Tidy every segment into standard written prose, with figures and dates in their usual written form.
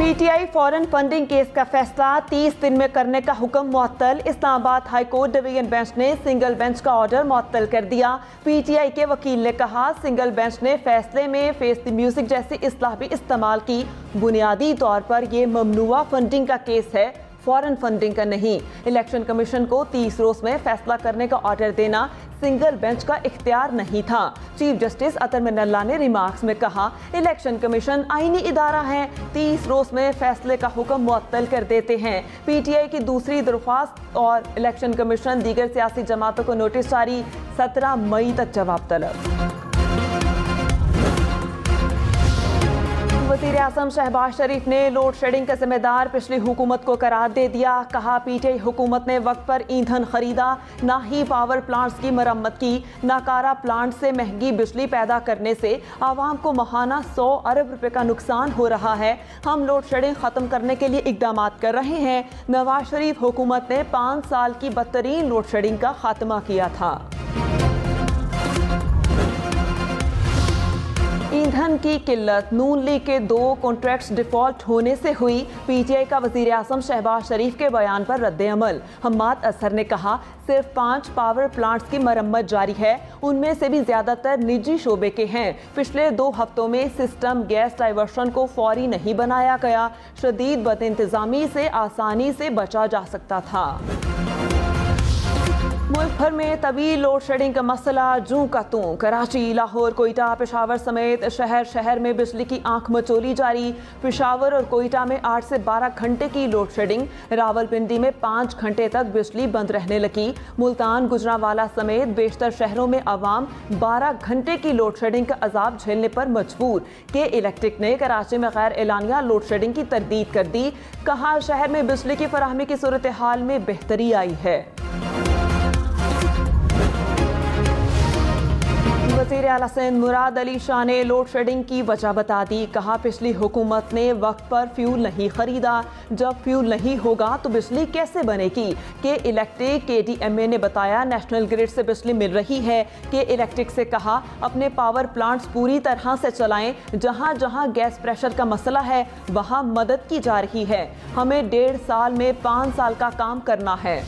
PTI foreign funding case का फैसला 30 दिन में करने का हुक्म मुअत्तल। Islamabad high court division bench ने सिंगल बेंच का ऑर्डर मुअत्तल कर दिया। पीटीआई के वकील ने कहा, सिंगल बेंच ने फैसले में फेस द म्यूजिक जैसी इस्लाह भी इस्तेमाल की। बुनियादी तौर पर यह ममनुआ फंडिंग का केस है, फॉरेन फंडिंग का नहीं। इलेक्शन कमीशन को 30 रोज में फैसला करने का ऑर्डर देना सिंगल बेंच का इख्तियार नहीं था। चीफ जस्टिस अतर मिनल्ला ने रिमार्क्स में कहा, इलेक्शन कमीशन आईनी इदारा है, 30 रोज में फैसले का हुक्म मुअत्तल कर देते हैं। पीटीआई की दूसरी दरख्वास्त और इलेक्शन कमीशन दीगर सियासी जमातों को नोटिस जारी, 17 मई तक जवाब तलब। वज़ीर आज़म शहबाज शरीफ ने लोड शेडिंग का जिम्मेदार पिछली हुकूमत को करार दे दिया। कहा, पीटीआई हुकूमत ने वक्त पर ईंधन खरीदा, ना ही पावर प्लांट्स की मरम्मत की। नाकारा प्लांट से महंगी बिजली पैदा करने से आवाम को माहाना 100 अरब रुपए का नुकसान हो रहा है। हम लोड शेडिंग ख़त्म करने के लिए इकदाम कर रहे हैं। नवाज शरीफ हुकूमत ने 5 साल की बदतरीन लोड शेडिंग का खात्मा किया था। ईंधन की किल्लत नून लीग के 2 कॉन्ट्रैक्ट्स डिफॉल्ट होने से हुई। पीटीआई का वज़ीर आज़म शहबाज शरीफ के बयान पर रद्द अमल। हम्माद असहर ने कहा, सिर्फ 5 पावर प्लांट्स की मरम्मत जारी है, उनमें से भी ज्यादातर निजी शोबे के हैं। पिछले 2 हफ्तों में सिस्टम गैस डाइवर्शन को फौरी नहीं बनाया गया। शदीद बदइंतजामी से आसानी से बचा जा सकता था। मुल्क भर में तवील लोड शेडिंग का मसला जूं का तूं। कराची, लाहौर, कोयटा, पेशावर समेत शहर शहर में बिजली की आंख मचोली जारी। पेशावर और कोयटा में 8 से 12 घंटे की लोड शेडिंग। रावलपिंडी में 5 घंटे तक बिजली बंद रहने लगी। मुल्तान, गुजरांवाला समेत बेशतर शहरों में आवाम 12 घंटे की लोड शेडिंग का अजाब झेलने पर मजबूर। के इलेक्ट्रिक ने कराची में गैर एलानिया लोड शेडिंग की तरदीद कर दी। कहा, शहर में बिजली की फराहमी की सूरत हाल में बेहतरी आई है। वज़ीर आला सिंध मुराद अली शाह ने लोड शेडिंग की वजह बता दी। कहा, पिछली हुकूमत ने वक्त पर फ्यूल नहीं खरीदा। जब फ्यूल नहीं होगा तो बिजली कैसे बनेगी? के इलेक्ट्रिक KDMA ने बताया, नेशनल ग्रिड से बिजली मिल रही है। के इलेक्ट्रिक से कहा, अपने पावर प्लांट्स पूरी तरह से चलाएं। जहां जहां गैस प्रेशर का मसला है वहां मदद की जा रही है। हमें 1.5 साल में 5 साल का काम करना है।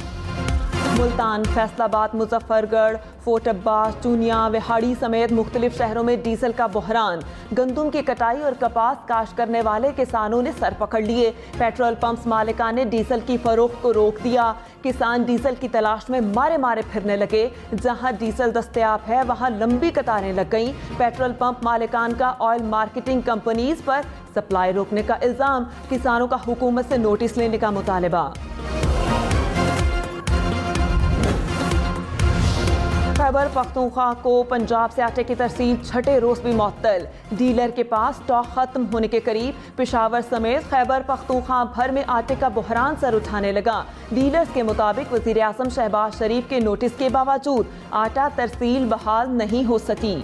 मुल्तान, फैसलाबाद, मुजफ्फरगढ़, फोर्ट अब्बास, चूनिया, विहाड़ी समेत मुख्तलिफ शहरों में डीजल का बहरान। गंदुम की कटाई और कपास काश्त करने वाले किसानों ने सर पकड़ लिए। पेट्रोल पंप्स मालिकान ने डीजल की फरोख्त को रोक दिया। किसान डीजल की तलाश में मारे मारे फिरने लगे। जहां डीजल दस्तयाब है वहां लंबी कतारें लग गईं। पेट्रोल पंप मालिकान का ऑयल मार्केटिंग कंपनीज पर सप्लाई रोकने का इल्जाम। किसानों का हुकूमत से नोटिस लेने का मुतालबा। खैबर पख्तूनख्वा को पंजाब से आटे की तरसील 6ठे रोज भी मुअत्तल। डीलर के पास स्टॉक खत्म होने के करीब। पेशावर समेत खैबर पख्तूनख्वा भर में आटे का बहरान सर उठाने लगा। डीलर्स के मुताबिक वज़ीर आज़म शहबाज शरीफ के नोटिस के बावजूद आटा तरसील बहाल नहीं हो सकी।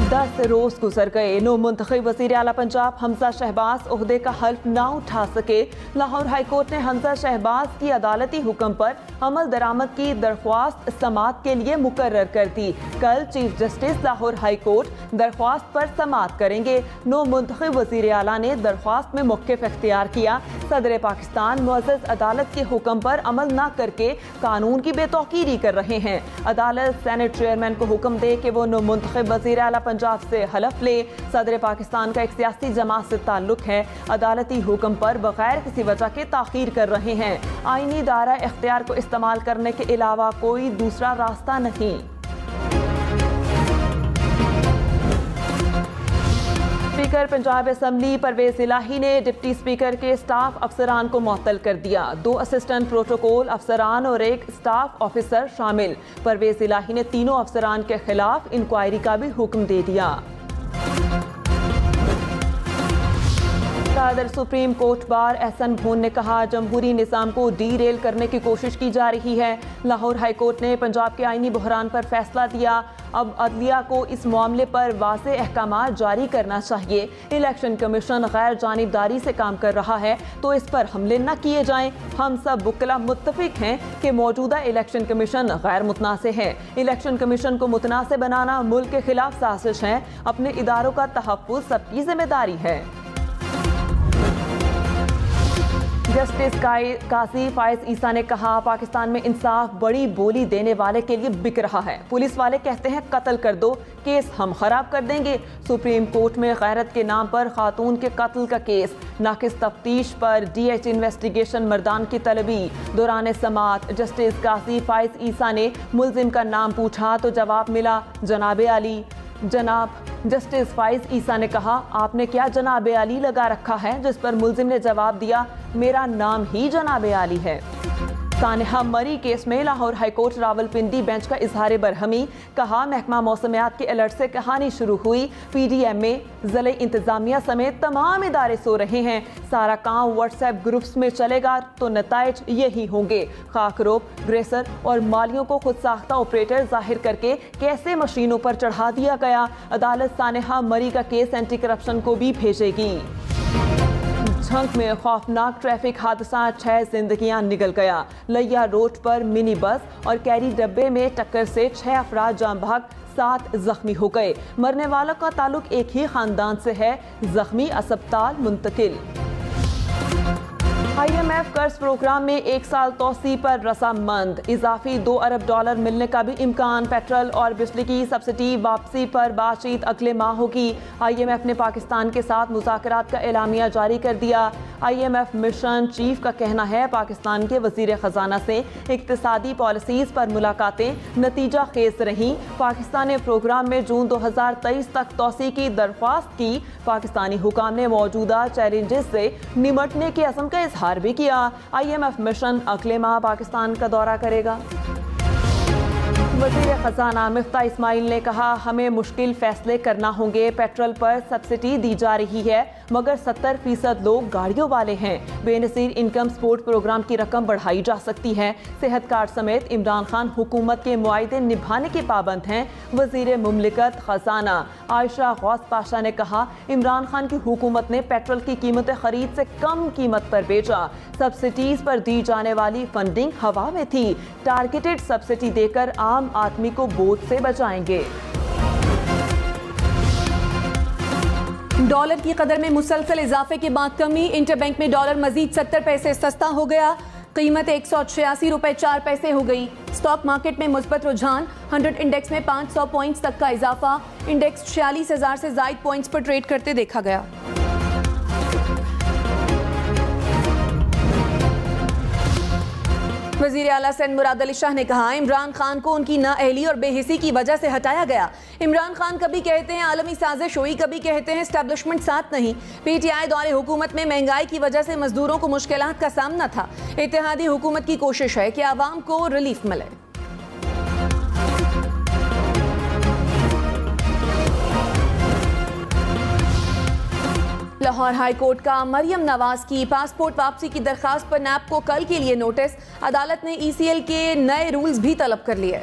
10 रोज गुजर गए। नो मुंतखब वज़ीर आला पंजाब हमजा शहबाज ओहदे का हल्फ ना उठा सके। लाहौर हाई कोर्ट ने हमजा शहबाज की अदालती हुक्म पर अमल दरामद की दरख्वास्त समाअत के लिए मुकर्रर कर दी। कल chief justice Lahore high court दरख्वास्त पर समाअत करेंगे। नो मुंतखब वज़ीर आला ने दरख्वास्त में मौक़िफ़ इख्तियार किया। सदर पाकिस्तान मुअज़्ज़ज़ अदालत के हुक्म पर अमल न करके कानून की बेतौकीरी कर रहे हैं। अदालत सेनेट चेयरमैन को हुक्म दे कि वो नो मुंतखब वज़ीर आला पंजाब से हलफ ले। सदर पाकिस्तान का एक सियासी जमात से ताल्लुक है। अदालती हुक्म पर बगैर किसी वजह के ताख़ीर कर रहे हैं। आईनी दायरा इख्तियार को इस्तेमाल करने के अलावा कोई दूसरा रास्ता नहीं। स्पीकर पंजाब असम्बली परवेज इलाही ने डिप्टी स्पीकर के स्टाफ अफसरान को मुअत्तल कर दिया। 2 असिस्टेंट प्रोटोकॉल अफसरान और 1 स्टाफ ऑफिसर शामिल। परवेज इलाही ने तीनों अफसरान के खिलाफ इंक्वायरी का भी हुक्म दे दिया। सदर सुप्रीम कोर्ट बार एहसन भून ने कहा, जमहूरी निज़ाम को डीरेल करने की कोशिश की जा रही है। लाहौर हाई कोर्ट ने पंजाब के आईनी बहरान पर फैसला दिया। अब अदलिया को इस मामले पर वाज़े अहकामात जारी करना चाहिए। इलेक्शन कमीशन गैर जानिबदारी से काम कर रहा है तो इस पर हमले न किए जाएं। हम सब वकला मुत्तफिक हैं कि मौजूदा इलेक्शन कमीशन गैर मुतनासे है। इलेक्शन कमीशन को मुतनासे बनाना मुल्क के खिलाफ साजिश है। अपने इदारों का तहफ़्फ़ुज़ सबकी जिम्मेदारी है। जस्टिस काजी फायज ईसा ने कहा, पाकिस्तान में इंसाफ बड़ी बोली देने वाले के लिए बिक रहा है। पुलिस वाले कहते हैं कत्ल कर दो, केस हम खराब कर देंगे। सुप्रीम कोर्ट में गैरत के नाम पर खातून के कत्ल का केस, नाकिस तफ्तीश पर DH इन्वेस्टिगेशन मर्दान की तलबी। दौरान समाअत जस्टिस काजी फायज ईसा ने मुल्जिम का नाम पूछा तो जवाब मिला जनाब अली। जनाब जस्टिस फायज ईसा ने कहा, आपने क्या जनाब अली लगा रखा है? जिस पर मुल्जिम ने जवाब दिया, मेरा नाम ही जनाब अली है। सानहा मरी केस में लाहौर हाईकोर्ट रावलपिंडी बेंच का इजहार बरहमी। कहा, महकमा मौसमियात के अलर्ट से कहानी शुरू हुई। PDM में ज़िले इंतजामिया समेत तमाम इदारे सो रहे हैं। सारा काम व्हाट्सएप ग्रुप्स में चलेगा तो नताइज यही होंगे। खाकरोब, ग्रेसर और मालियों को खुद साख्ता ऑपरेटर जाहिर करके कैसे मशीनों पर चढ़ा दिया गया। अदालत सानहा मरी का केस एंटी करप्शन को भी भेजेगी। झंग में खौफनाक ट्रैफिक हादसा, 6 जिंदगियां निकल गया। लिया रोड पर मिनी बस और कैरी डब्बे में टक्कर से 6 अफराद जान बहक, 7 जख्मी हो गए। मरने वालों का ताल्लुक एक ही खानदान से है। जख्मी अस्पताल मुंतकिल। IMF कर्ज प्रोग्राम में 1 साल तोसी पर रजामंद। इजाफी $2 अरब मिलने का भी इम्कान। पेट्रोल और बिजली की सब्सिडी वापसी पर बातचीत अगले माह होगी। IMF ने पाकिस्तान के साथ मुज़ाकरात का एलामिया जारी कर दिया। IMF मिशन चीफ का कहना है, पाकिस्तान के वज़ीर ख़जाना से इक़्तिसादी पॉलिसीज़ पर मुलाकातें नतीजा खेज रहीं। पाकिस्तान ने प्रोग्राम में जून 2023 तक तोसी की दरख्वास्त की। पाकिस्तानी हुकाम ने मौजूदा चैलेंजेस से निमटने के अज़्म का इजहार भी किया। IMF मिशन अगले माह पाकिस्तान का दौरा करेगा। वज़ीर ख़जाना मिफ्ता इस्माइल ने कहा, हमें मुश्किल फैसले करना होंगे। पेट्रोल पर सब्सिडी दी जा रही है मगर 70% लोग गाड़ियों वाले हैं। बेनज़ीर इनकम सपोर्ट प्रोग्राम की रकम बढ़ाई जा सकती है। सेहत कार्ड समेत इमरान खान हुकूमत के मुआहदे निभाने के पाबंद हैं। वज़ीर मुमलिकत ख़जाना आयशा गौस पाशा ने कहा, इमरान खान की हुकूमत ने पेट्रोल की कीमतें खरीद से कम कीमत पर बेचा। सब्सिडीज पर दी जाने वाली फंडिंग हवा में थी। टारगेटेड सब्सिडी देकर आम आदमी को बोझ से बचाएंगे। डॉलर की कदर में मुसलसल इजाफे के बाद कमी। इंटरबैंक में डॉलर मजीद 70 पैसे सस्ता हो गया। कीमत 186 रुपए 4 पैसे हो गई। स्टॉक मार्केट में मुस्बत रुझान। 100 इंडेक्स में 500 पॉइंट्स तक का इजाफा। इंडेक्स 46,000 से ज्यादा पॉइंट्स पर ट्रेड करते देखा गया। वज़ीर आला सिंध मुराद अली शाह ने कहा, इमरान खान को उनकी नाअहली और बेहिसी की वजह से हटाया गया। इमरान खान कभी कहते हैं आलमी साजिश हुई, कभी कहते हैं एस्टेब्लिशमेंट साथ नहीं। PTI दौरे हुकूमत में महंगाई की वजह से मजदूरों को मुश्किलात का सामना था। इत्तेहादी हुकूमत की कोशिश है कि आवाम को रिलीफ मिले। लाहौर हाई कोर्ट का मरियम नवाज की पासपोर्ट वापसी की दरखास्त पर नैब को कल के लिए नोटिस। अदालत ने ECL के नए रूल्स भी तलब कर लिए।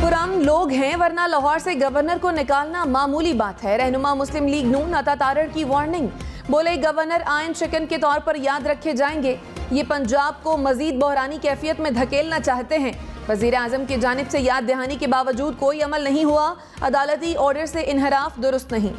पुरान लोग हैं वरना लाहौर से गवर्नर को निकालना मामूली बात है। रहनुमा मुस्लिम लीग नून अता तारड़ की वार्निंग। बोले, गवर्नर आयन शिकन के तौर पर याद रखे जाएंगे। ये पंजाब को मजीद बहरानी कैफियत में धकेलना चाहते हैं। वजीर आजम की जानिब से याद दहानी के बावजूद कोई अमल नहीं हुआ। अदालती ऑर्डर से इनहराफ दुरुस्त नहीं।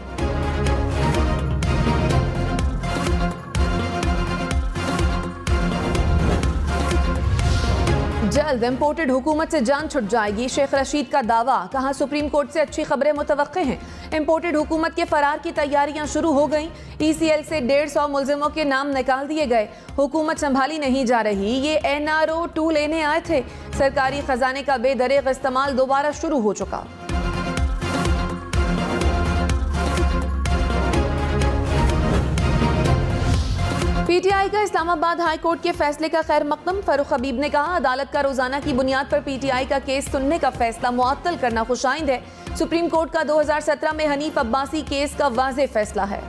जल्द इम्पोर्टेड हुकूमत से जान छुट जाएगी, शेख रशीद का दावा। कहा, सुप्रीम कोर्ट से अच्छी खबरें मुतवक्के हैं। इम्पोर्टेड हुकूमत के फरार की तैयारियां शुरू हो गईं। ECL से 150 मुल्जिमों के नाम निकाल दिए गए। हुकूमत संभाली नहीं जा रही। ये NRO 2 लेने आए थे। सरकारी खजाने का बेदरेग इस्तेमाल दोबारा शुरू हो चुका। PTI का इस्लामाबाद हाई कोर्ट के फैसले का खैर मकदम। फारूक हबीब ने कहा, अदालत का रोजाना की बुनियाद पर PTI का केस सुनने का फैसला मुअत्तल करना खुशाइंद है। सुप्रीम कोर्ट का 2017 में हनीफ अब्बासी केस का वाज़ेह फैसला है।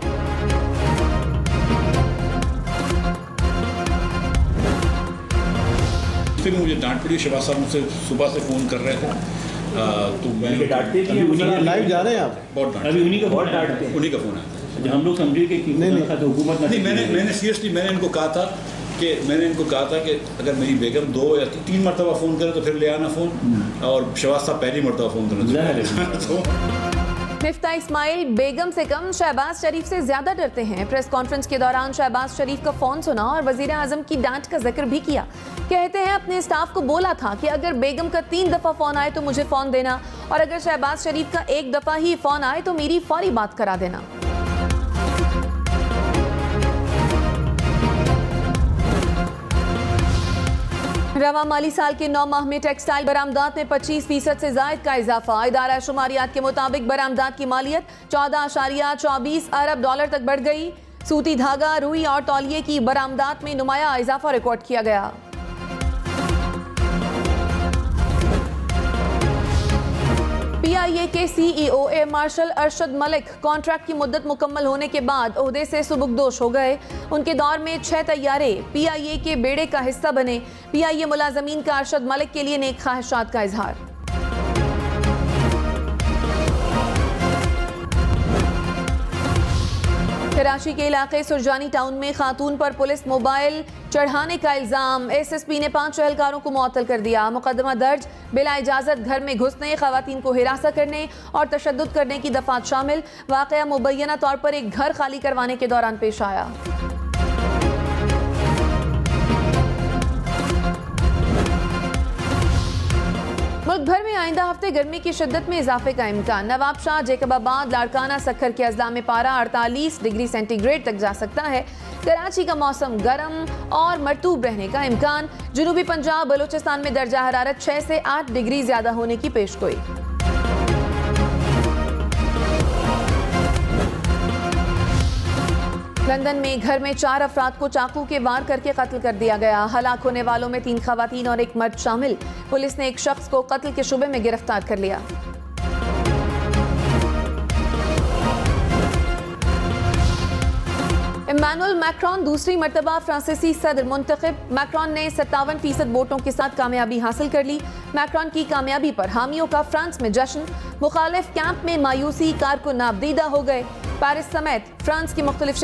फिर मुझे डांट पड़ी। शहबाज साहब मुझसे सुबह से फ़ोन कर रहे थे, तो मैं लाइव जा रहे हैं आप? बहुत डांट, अभी उन्हीं का बहुत डांटते हैं, उन्हीं का फ़ोन आया था। हम लोग समझे कि हुकूमत नहीं, मैंने सीरियसली मैंने इनको कहा था कि अगर मेरी बेगम 2 या 3 मरतबा फ़ोन करे तो फिर ले आना फ़ोन, और शहबाज साहब पहली मरतबा फ़ोन करना। मिफ्ता इस्माइल बेगम से कम शहबाज शरीफ से ज्यादा डरते हैं। प्रेस कॉन्फ्रेंस के दौरान शहबाज शरीफ का फोन सुना और वजीर आजम की डांट का जिक्र भी किया। कहते हैं अपने स्टाफ को बोला था कि अगर बेगम का 3 दफा फोन आए तो मुझे फोन देना, और अगर शहबाज शरीफ का 1 दफा ही फोन आए तो मेरी फौरी बात करा देना। रवा माली साल के 9 माह में टेक्सटाइल बरामदात में 25% से जायद का इजाफा। इदारा शुमारियात के मुताबिक बरामदात की मालियत 14.24 अरब डॉलर तक बढ़ गई। सूती धागा, रुई और तौलिए की बरामदात में नुमाया इजाफा रिकॉर्ड किया गया। PIA के CEO air marshal Arshad Malik contract की मुद्दत मुकम्मल होने के बाद ओहदे से सुबुकदोश हो गए। उनके दौर में 6 तैयारे PIA के बेड़े का हिस्सा बने। PIA मुलाजमीन का अरशद मलिक के लिए नेक ख्वाहिशात का इजहार। कराची के इलाके सुरजानी टाउन में खातून पर पुलिस मोबाइल चढ़ाने का इल्जाम। SSP ने 5 एहलकारों को मुअत्तल कर दिया। मुकदमा दर्ज। बिला इजाजत घर में घुसने, खवातीन को हिरासा करने और तशद्दुद करने की दफात शामिल। वाकया मुबैना तौर पर एक घर खाली करवाने के दौरान पेश आया। मुल्क भर में आइंदा हफ्ते गर्मी की शिद्दत में इजाफे का इम्कान। नवाब शाह, जैकबाबाद, लाड़काना, सखर के अजला में पारा 48 डिग्री सेंटीग्रेड तक जा सकता है। कराची का मौसम गर्म और मरतूब रहने का इम्कान। जनूबी पंजाब, बलूचिस्तान में दर्जा हरारत 6 से 8 डिग्री ज्यादा होने की पेशगोई। लंदन में घर में 4 अफराद को चाकू के वार करके कत्ल कर दिया गया। हलाक होने वालों में 3 खवातीन और 1 मर्द शामिल। पुलिस ने एक शख्स को कत्ल के शुबे में गिरफ्तार कर लिया। इमैनुअल मैक्रोन दूसरी मर्तबा फ्रांसीसी सदर मुंतखब। मैक्रोन ने 57% वोटों के साथ कामयाबी हासिल कर ली। मैक्रोन की कामयाबी पर हामियों का फ्रांस में जश्न। मुखालिफ कैंप में मायूसी, कारकुन नाबदीदा हो गए। पेरिस समेत फ्रांस की मुख्तलिफ